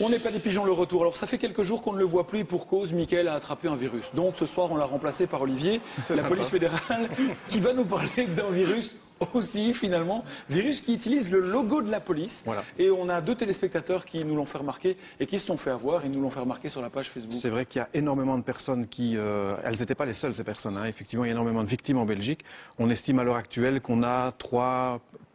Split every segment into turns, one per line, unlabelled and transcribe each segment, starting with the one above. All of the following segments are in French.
On n'est pas des pigeons le retour. Alors ça fait quelques jours qu'on ne le voit plus et pour cause, Mickaël a attrapé un virus. Donc ce soir, on l'a remplacé par Olivier, la police fédérale, qui va nous parler d'un virus aussi finalement. Virus qui utilise le logo de la police.
Voilà.
Et on a deux téléspectateurs qui nous l'ont fait remarquer et qui se sont fait avoir et nous l'ont fait remarquer sur la page Facebook.
C'est vrai qu'il y a énormément de personnes qui... elles n'étaient pas les seules, ces personnes. Hein. Effectivement, il y a énormément de victimes en Belgique. On estime à l'heure actuelle qu'on a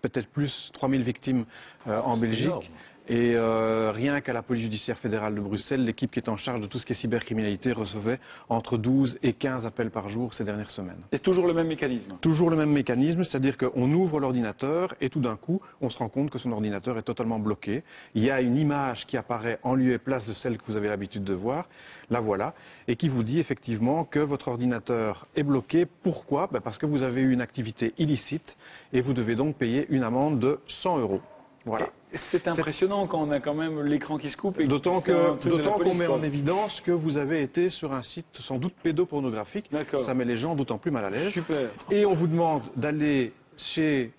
peut-être plus, 3000 victimes en Belgique.
Énorme.
Et rien qu'à la police judiciaire fédérale de Bruxelles, l'équipe qui est en charge de tout ce qui est cybercriminalité recevait entre 12 et 15 appels par jour ces dernières semaines.
Et toujours le même mécanisme.
Toujours le même mécanisme, c'est-à-dire qu'on ouvre l'ordinateur et tout d'un coup, on se rend compte que son ordinateur est totalement bloqué. Il y a une image qui apparaît en lieu et place de celle que vous avez l'habitude de voir, la voilà, et qui vous dit effectivement que votre ordinateur est bloqué. Pourquoi? Parce que vous avez eu une activité illicite et vous devez donc payer une amende de 100 €. Voilà.
C'est impressionnant quand on a quand même l'écran qui se coupe.
D'autant qu'on met en évidence que vous avez été sur un site sans doute pédopornographique. Ça met les gens d'autant plus mal à l'aise.
Super.
Et on vous demande d'aller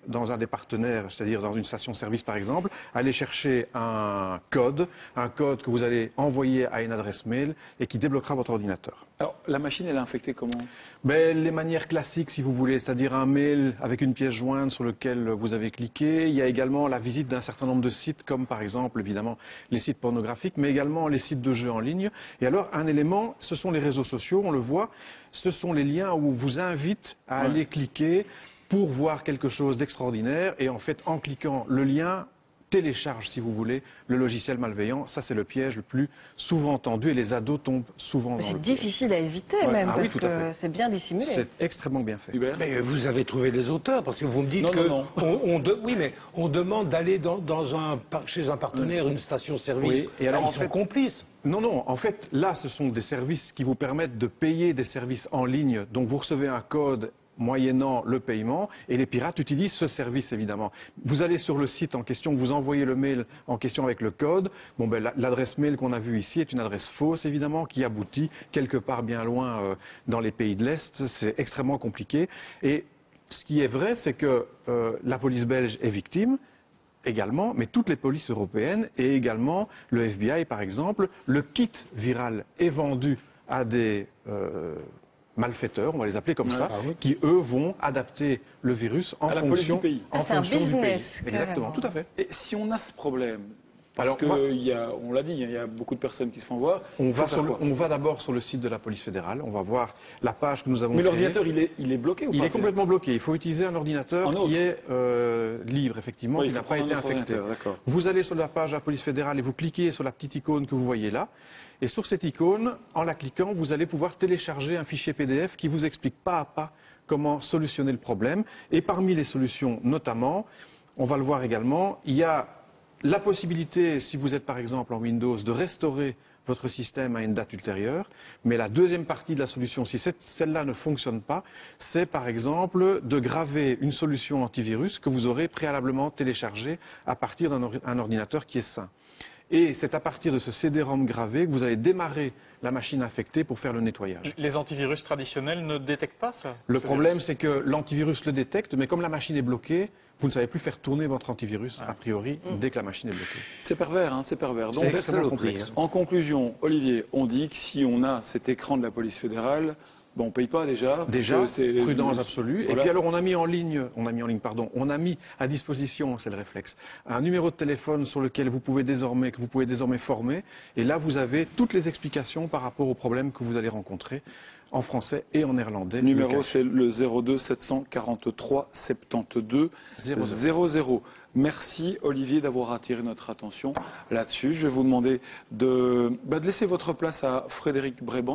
dans un des partenaires, c'est-à-dire dans une station-service par exemple, aller chercher un code que vous allez envoyer à une adresse mail et qui débloquera votre ordinateur.
Alors, la machine, elle est infectée comment?
Les manières classiques, si vous voulez, c'est-à-dire un mail avec une pièce jointe sur lequel vous avez cliqué. Il y a également la visite d'un certain nombre de sites, comme par exemple, évidemment, les sites pornographiques, mais également les sites de jeux en ligne. Et alors, un élément, ce sont les réseaux sociaux, on le voit, ce sont les liens où on vous invite à aller cliquer pour voir quelque chose d'extraordinaire. Et en fait, en cliquant le lien, télécharge, si vous voulez, le logiciel malveillant. Ça, c'est le piège le plus souvent tendu et les ados tombent souvent dans le piège.
C'est difficile à éviter même, parce que c'est bien dissimulé.
C'est extrêmement bien fait.
Hubert ?
Mais vous avez trouvé les auteurs, parce que vous me dites oui, mais on demande d'aller chez un partenaire, une station-service.
Oui. Et alors,
ils sont complices.
Non, en fait, là, ce sont des services qui vous permettent de payer des services en ligne. Donc, vous recevez un code moyennant le paiement, et les pirates utilisent ce service, évidemment. Vous allez sur le site en question, vous envoyez le mail en question avec le code. L'adresse mail qu'on a vue ici est une adresse fausse, évidemment, qui aboutit quelque part bien loin dans les pays de l'Est. C'est extrêmement compliqué. Et ce qui est vrai, c'est que la police belge est victime, également, mais toutes les polices européennes et également le FBI, par exemple. Le kit viral est vendu à des malfaiteurs, on va les appeler comme ça, qui eux vont adapter le virus en fonction du pays.
C'est un business.
Exactement, tout à fait.
Et si on a ce problème, parce qu'on l'a dit, il y a beaucoup de personnes qui se font voir.
On va d'abord sur le site de la police fédérale, on va voir la page que nous avons créée.
Mais l'ordinateur, il est bloqué ou pas?
Il est complètement bloqué. Il faut utiliser un ordinateur qui est libre, effectivement, qui n'a pas été infecté. Vous allez sur la page de la police fédérale et vous cliquez sur la petite icône que vous voyez là. Et sur cette icône, en la cliquant, vous allez pouvoir télécharger un fichier PDF qui vous explique pas à pas comment solutionner le problème. Et parmi les solutions, notamment, on va le voir également, il y a la possibilité, si vous êtes par exemple en Windows, de restaurer votre système à une date ultérieure. Mais la deuxième partie de la solution, si celle-là ne fonctionne pas, c'est par exemple de graver une solution antivirus que vous aurez préalablement téléchargée à partir d'un ordinateur qui est sain. Et c'est à partir de ce CD-ROM gravé que vous allez démarrer la machine infectée pour faire le nettoyage.
Les antivirus traditionnels ne détectent pas ça?
Le problème, c'est que l'antivirus le détecte, mais comme la machine est bloquée, vous ne savez plus faire tourner votre antivirus, a priori, dès que la machine est bloquée.
C'est pervers, hein, c'est pervers.
C'est extrêmement complexe.
En conclusion, Olivier, on dit que si on a cet écran de la police fédérale, on ne paye pas déjà.
Déjà, prudence absolue.
Voilà.
Et puis alors, on a mis à disposition, c'est le réflexe, un numéro de téléphone sur lequel que vous pouvez désormais former. Et là, vous avez toutes les explications par rapport aux problèmes que vous allez rencontrer en français et en néerlandais.
Le numéro, c'est le 02 743 72 00. Merci Olivier d'avoir attiré notre attention là-dessus. Je vais vous demander de laisser votre place à Frédéric Bréban.